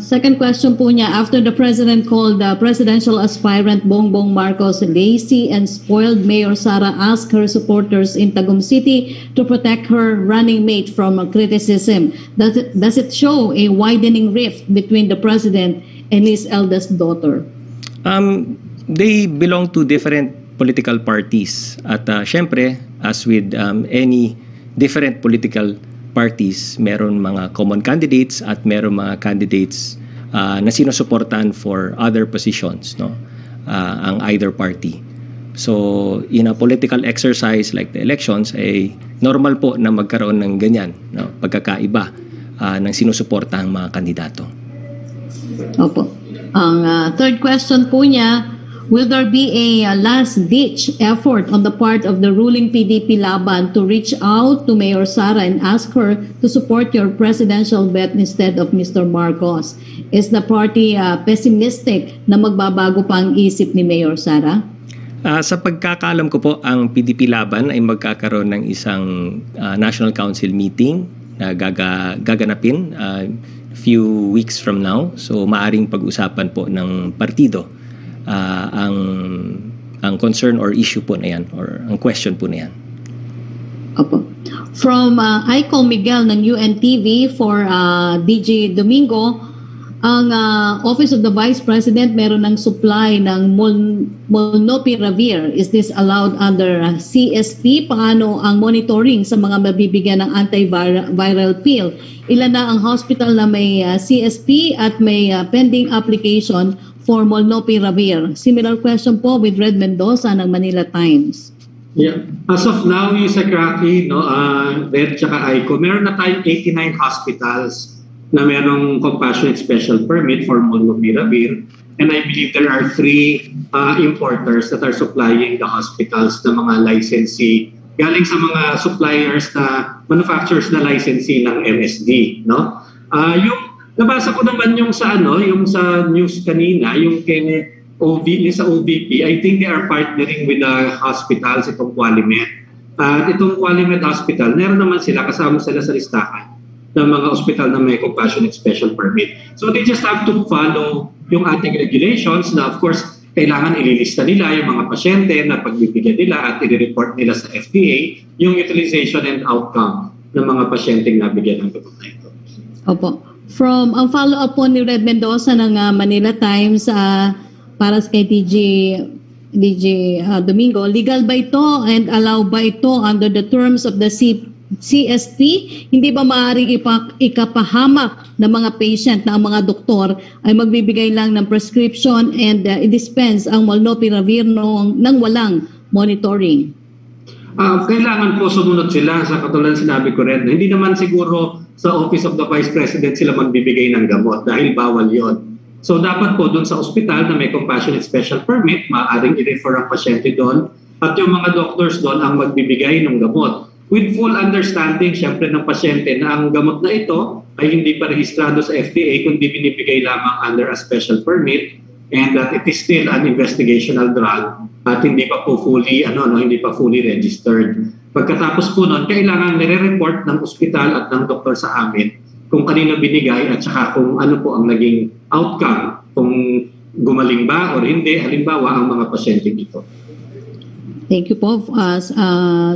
second question po niya, after the president called the presidential aspirant Bongbong Marcos lazy and spoiled, Mayor Sara asked her supporters in Tagum City to protect her running mate from criticism. Does it show a widening rift between the president and his eldest daughter? They belong to different political parties. At syempre, as with any different political parties, meron mga common candidates at meron mga candidates na sinusuportahan for other positions, no? Ang either party. So, in a political exercise like the elections, ay normal po na magkaroon ng ganyan, no? Pagkakaiba ng sinusuportahang mga kandidato. Opo. Ang third question po niya, will there be a last-ditch effort on the part of the ruling PDP Laban to reach out to Mayor Sara and ask her to support your presidential bet instead of Mr. Marcos? Is the party pessimistic na magbabago pa ang isip ni Mayor Sara? Sa pagkakaalam ko po, ang PDP Laban ay magkakaroon ng isang National Council meeting na gaganapin few weeks from now. So maaring pag-usapan po ng partido ang concern or issue po na yan or ang question po na yan. Opo. From Aiko Miguel ng UNTV for DJ Domingo, ang Office of the Vice President meron ng supply ng molnupiravir. Is this allowed under CSP? Paano ang monitoring sa mga mabibigyan ng antiviral pill? Ilan na ang hospital na may CSP at may pending application for molnupiravir? Similar question po with Red Mendoza ng Manila Times. Yeah. As of now, yung sa Kraki, Red tsaka Aiko, meron na tayong 89 hospitals na merong compassionate special permit for molnupiravir. And I believe there are 3 importers that are supplying the hospitals na mga licensee galing sa mga suppliers na manufacturers na licensee ng MSD, no? Yung nabasa ko naman yung sa news kanina, yung sa OVP, I think they are partnering with the hospitals, itong Qualimed. Itong Qualimed Hospital, meron naman sila, kasama sila sa listahan ng mga hospital na may compassionate special permit. So they just have to follow yung ating regulations na of course, kailangan ililista nila yung mga pasyente na pagbibigyan nila at i-report nila sa FDA yung utilization and outcome ng mga pasyenteng nabigyan ng gamot na ito. Opo. From ang follow-up po ni Red Mendoza ng Manila Times para kay DJ Domingo, legal ba ito and allow ba ito under the terms of the CSP? Hindi ba maaaring ikapahamak ng mga patient na ang mga doktor ay magbibigay lang ng prescription and i-dispense ang molnupiravir nang walang monitoring? Kailangan po sumunod sila sa katulad sinabi ko rin. Hindi naman siguro sa Office of the Vice President sila magbibigay ng gamot dahil bawal yon. So dapat po doon sa ospital na may compassionate special permit, maaaring i-refer ang pasyente doon at yung mga doctors doon ang magbibigay ng gamot. With full understanding syempre ng pasyente na ang gamot na ito ay hindi pa rehistrado sa FDA kundi binibigay lamang under a special permit and that it is still an investigational drug at hindi pa po fully hindi pa fully registered. Pagkatapos po noon, kailangan nire-report ng ospital at ng doktor sa amin kung kanino binigay at saka kung ano po ang naging outcome, kung gumaling ba o hindi, halimbawa ang mga pasyente dito. Thank you po.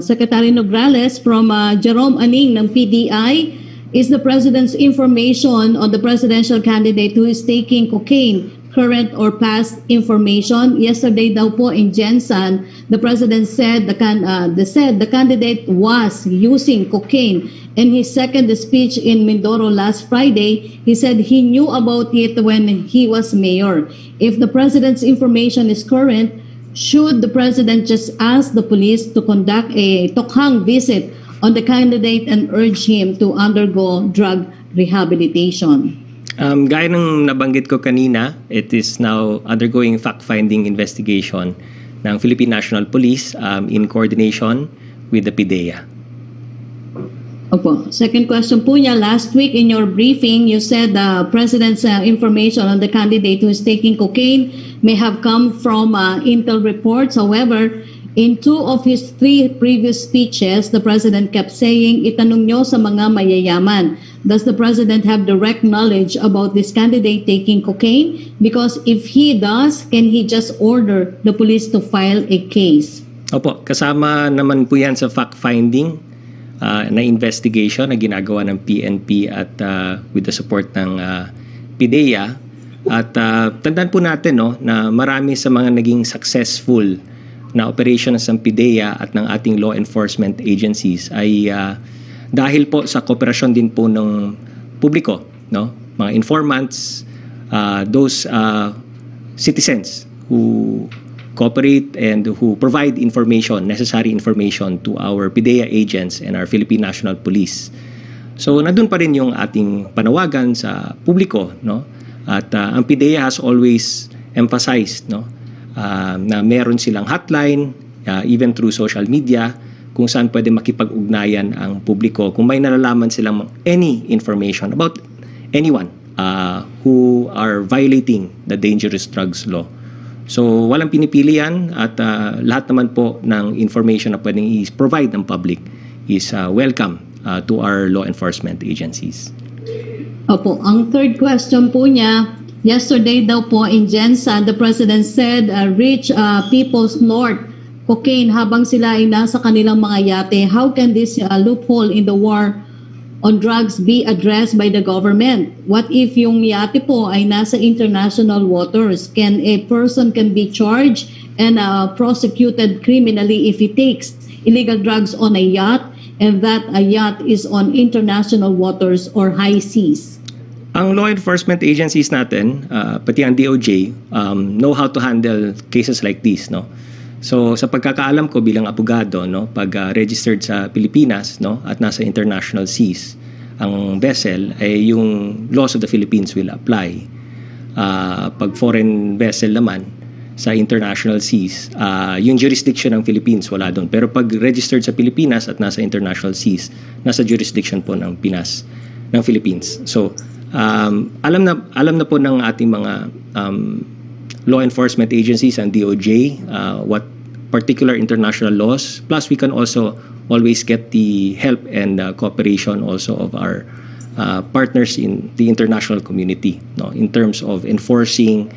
Secretary Nograles from Jerome Aning ng PDI, is the President's information on the presidential candidate who is taking cocaine current or past information? Yesterday daw po in Jensen, the President said the candidate was using cocaine. In his second speech in Mindoro last Friday, he said he knew about it when he was mayor. If the President's information is current, should the President just ask the police to conduct a tokhang visit on the candidate and urge him to undergo drug rehabilitation? Gaya ng nabanggit ko kanina, it is now undergoing fact-finding investigation ng Philippine National Police in coordination with the PDEA. Opo. Second question po niya, last week in your briefing, you said the President's information on the candidate who is taking cocaine may have come from intel reports. However, in 2 of his 3 previous speeches, the President kept saying, itanong nyo sa mga mayayaman. Does the President have direct knowledge about this candidate taking cocaine? Because if he does, can he just order the police to file a case? Opo, kasama naman po yan sa fact-finding na investigation na ginagawa ng PNP at with the support ng PDEA. At tandaan po natin na marami sa mga naging successful na operations ng PDEA at ng ating law enforcement agencies ay dahil po sa kooperasyon din po ng publiko, mga informants, those citizens who cooperate and who provide information, necessary information to our PDEA agents and our Philippine National Police. So nandun pa rin yung ating panawagan sa publiko, at ang PDEA has always emphasized na meron silang hotline, even through social media, kung saan pwede makipag-ugnayan ang publiko kung may nalalaman silang any information about anyone who are violating the dangerous drugs law. So walang pinipili yan at lahat naman po ng information na pwedeng i-provide ng public is welcome to our law enforcement agencies. Opo, ang third question po niya, yesterday daw po in Jensen, the President said rich people snort cocaine habang sila ay nasa kanilang mga yate. How can this loophole in the war on drugs be addressed by the government? What if yung yate po ay nasa international waters? Can a person be charged and prosecuted criminally if he takes illegal drugs on a yacht and that a yacht is on international waters or high seas? Ang law enforcement agencies natin, pati ang DOJ, know how to handle cases like this, So sa pagkakaalam ko bilang abogado, pag registered sa Pilipinas, at nasa international seas, ang vessel ay yung laws of the Philippines will apply. Pag foreign vessel naman sa international seas, yung jurisdiction ng Philippines wala doon. Pero pag registered sa Pilipinas at nasa international seas, nasa jurisdiction po ng Philippines. So alam na po ng ating mga law enforcement agencies and DOJ what particular international laws, plus we can also always get the help and cooperation also of our partners in the international community, in terms of enforcing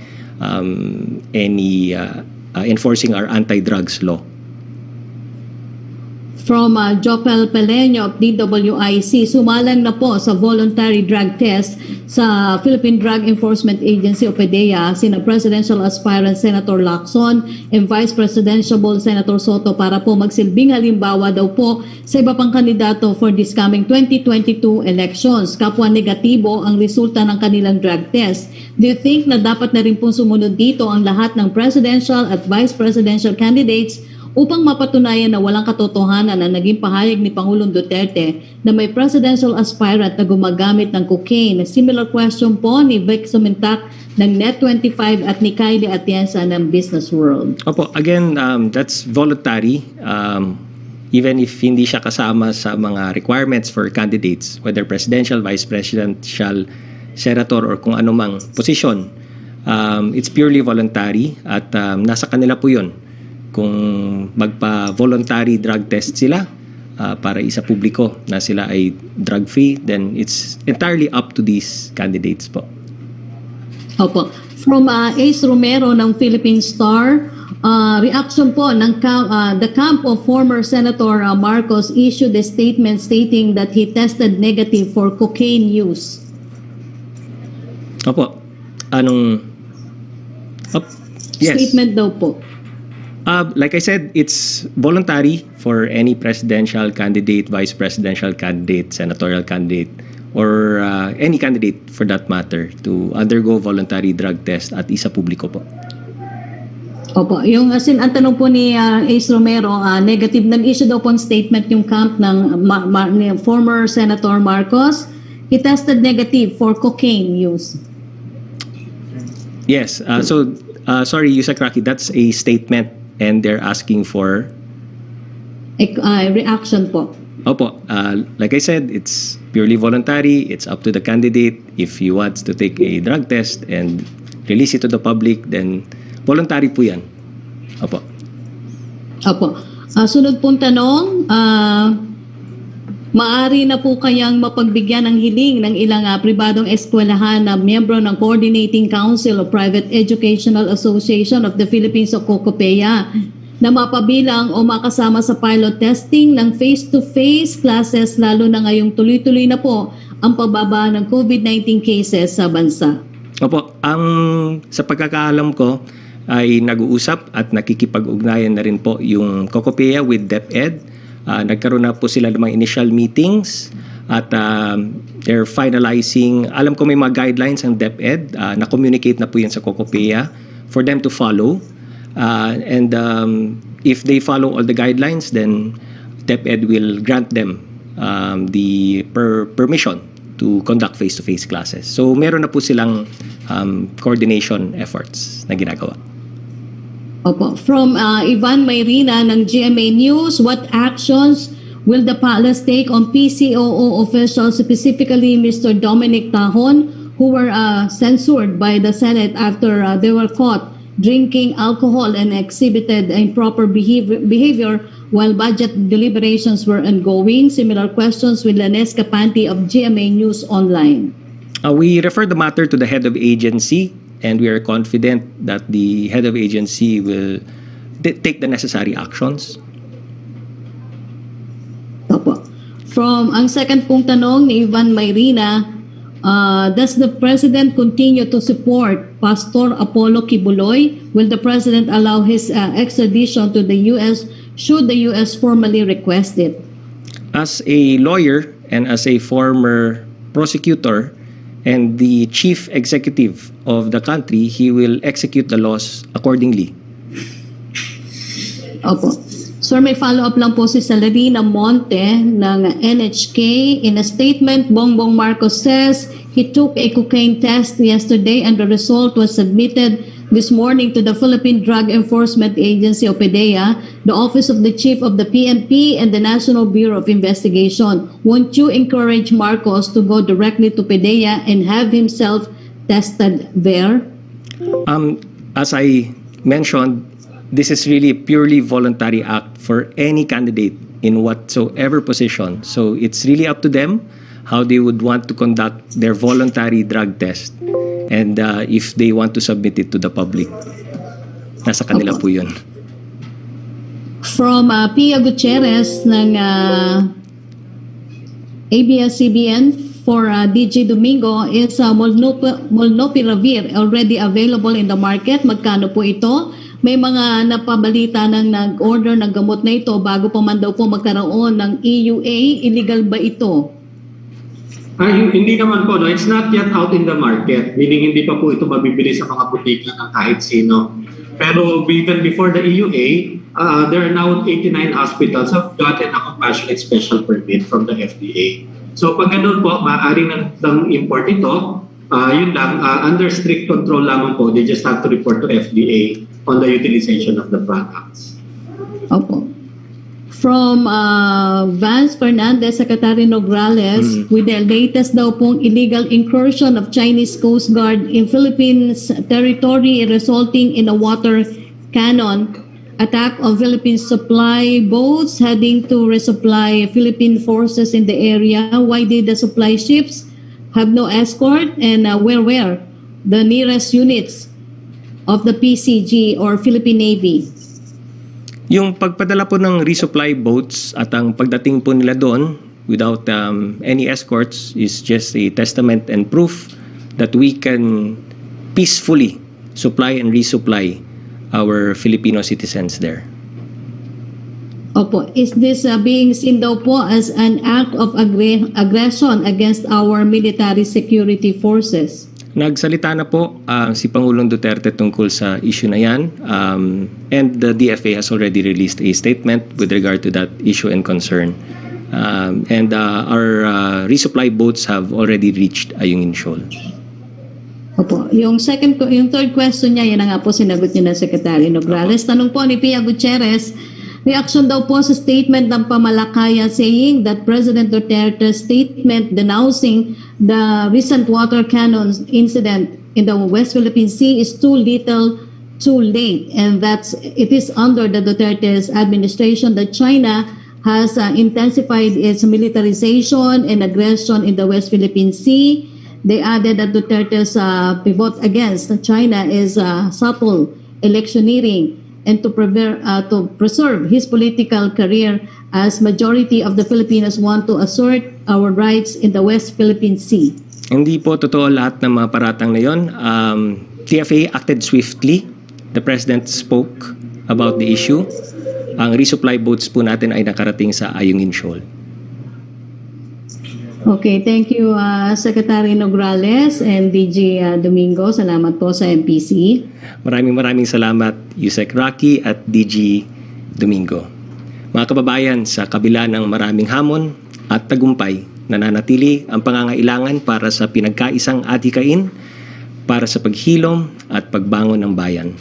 enforcing our anti-drugs law. From Jopel Peleño of DWIC, sumalang na po sa voluntary drug test sa Philippine Drug Enforcement Agency o PDEA sina Presidential Aspirant Senator Lacson and Vice Presidential Senator Soto para po magsilbing halimbawa daw po sa iba pang kandidato for this coming 2022 elections. Kapwa negatibo ang resulta ng kanilang drug test. Do you think na dapat na rin po sumunod dito ang lahat ng presidential at vice presidential candidates upang mapatunayan na walang katotohanan na naging pahayag ni Pangulong Duterte na may presidential aspirant na gumagamit ng cocaine. Similar question po ni Vic Sumintak ng Net25 at ni Kylie Atienza ng Business World. Opo, again, that's voluntary. Even if hindi siya kasama sa mga requirements for candidates, whether presidential, vice presidential, senator, or kung anumang posisyon, it's purely voluntary at nasa kanila po yun. Kung magpa-voluntary drug test sila para isa publiko na sila ay drug-free, then it's entirely up to these candidates po. Opo. From Ace Romero ng Philippine Star, reaction po ng the camp of former Senator Marcos issued a statement stating that he tested negative for cocaine use. Opo. Yes. Statement daw po. Like I said, it's voluntary for any presidential candidate, vice presidential candidate, senatorial candidate, or any candidate for that matter to undergo voluntary drug test at isa publiko po. Opo, yung ang tanong po ni Ace Romero, negative, nag-issue daw po ang statement yung camp ng former Senator Marcos. He tested negative for cocaine use. Yes, sorry, Yusek Raki, that's a statement and they're asking for reaction po. Opo, like I said, it's purely voluntary. It's up to the candidate. If he wants to take a drug test and release it to the public, then voluntary po yan. Opo. Opo. Sunod pong tanong, maaari na po kayang mapagbigyan ng hiling ng ilang pribadong eskwelahan na miyembro ng Coordinating Council of Private Educational Association of the Philippines o COCOPEA na mapabilang o makasama sa pilot testing ng face-to-face classes lalo na ngayong tuloy-tuloy na po ang pagbaba ng COVID-19 cases sa bansa. Opo, sa pagkakaalam ko ay nag-uusap at nakikipag-ugnayan na rin po yung COCOPEA with DepEd. Nagkaroon na po sila ng mga initial meetings at they're finalizing, alam ko may mga guidelines ang DepEd, na-communicate na po yan sa COCOPEA for them to follow. And if they follow all the guidelines, then DepEd will grant them the permission to conduct face-to-face classes. So meron na po silang coordination efforts na ginagawa. Opo. From Ivan Mayrina ng GMA News, what actions will the palace take on PCOO officials, specifically Mr. Dominic Tahon, who were censured by the Senate after they were caught drinking alcohol and exhibited improper behavior while budget deliberations were ongoing? Similar questions with Lanes Capanti of GMA News Online. We refer the matter to the head of agency, and we are confident that the head of agency will take the necessary actions. Opo. From ang second pong tanong ni Ivan Mayrina, does the President continue to support Pastor Apollo Kibuloy? Will the President allow his extradition to the U.S. should the U.S. formally request it? As a lawyer and as a former prosecutor and the chief executive of the country, he will execute the laws accordingly. Opo. Sir, may follow-up lang po si Salarina Monte ng NHK. In a statement, Bongbong Marcos says he took a cocaine test yesterday and the result was submitted this morning to the Philippine Drug Enforcement Agency o PDEA, the Office of the Chief of the PNP, and the National Bureau of Investigation. Won't you encourage Marcos to go directly to PDEA and have himself tested there? As I mentioned, this is really a purely voluntary act for any candidate in whatsoever position. So it's really up to them how they would want to conduct their voluntary drug test and if they want to submit it to the public. Nasa kanila po yun. From Pia Gutierrez ng ABS-CBN for DJ Domingo, is Molnupiravir already available in the market? Magkano po ito? May mga napabalita ng nag-order ng gamot na ito bago pa man daw po magkaroon ng EUA. Illegal ba ito? Hindi naman po. No? It's not yet out in the market. Meaning hindi pa po ito mabibili sa mga butika ng kahit sino. Pero even before the EUA, there are now 89 hospitals have gotten a compassionate special permit from the FDA. So pag ganun po, maaari ng import ito, yun lang, under strict control lamang po, they just have to report to FDA on the utilization of the products. Opo. From Vance Fernandez, Secretary Nograles, with the latest daw pong illegal incursion of Chinese Coast Guard in Philippines territory resulting in a water cannon attack on Philippine supply boats heading to resupply Philippine forces in the area. Why did the supply ships have no escort, and where the nearest units of the PCG or Philippine Navy? Yung pagpadala po ng resupply boats at ang pagdating po nila doon without any escorts is just a testament and proof that we can peacefully supply and resupply our Filipino citizens there. Opo, is this being seen daw po as an act of aggression against our military security forces? Nagsalita na po si Pangulong Duterte tungkol sa issue na yan, and the DFA has already released a statement with regard to that issue and concern. And our resupply boats have already reached Ayungin Shoal. Opo, yung third question niya, yan na nga po sinagot niya ng Secretary Nograles. Tanong po ni Pia Gutierrez, reaction daw po sa statement ng Pamalakaya saying that President Duterte's statement denouncing the recent water cannon incident in the West Philippine Sea is too little, too late, and that it is under the Duterte's administration that China has intensified its militarization and aggression in the West Philippine Sea. They added that Duterte's pivot against China is subtle electioneering and to preserve his political career, as majority of the Filipinos want to assert our rights in the West Philippine Sea. Hindi po totoo lahat ng mga paratang na yon. TFA acted swiftly. The President spoke about the issue. Ang resupply boats po natin ay nakarating sa Ayungin Shoal. Okay, thank you Secretary Nograles and DG Domingo. Salamat po sa MPC. Maraming salamat Yusek Rocky at DG Domingo. Mga kababayan, sa kabila ng maraming hamon at tagumpay, nananatili ang pangangailangan para sa pinagkaisang atikain, para sa paghilom at pagbangon ng bayan.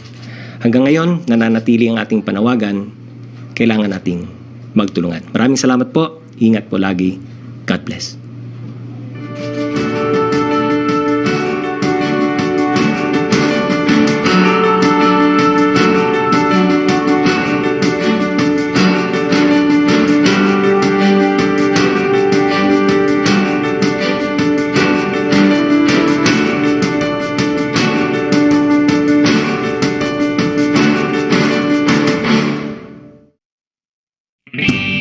Hanggang ngayon, nananatili ang ating panawagan, kailangan nating magtulungan. Maraming salamat po. Ingat po lagi. God bless. Thank you.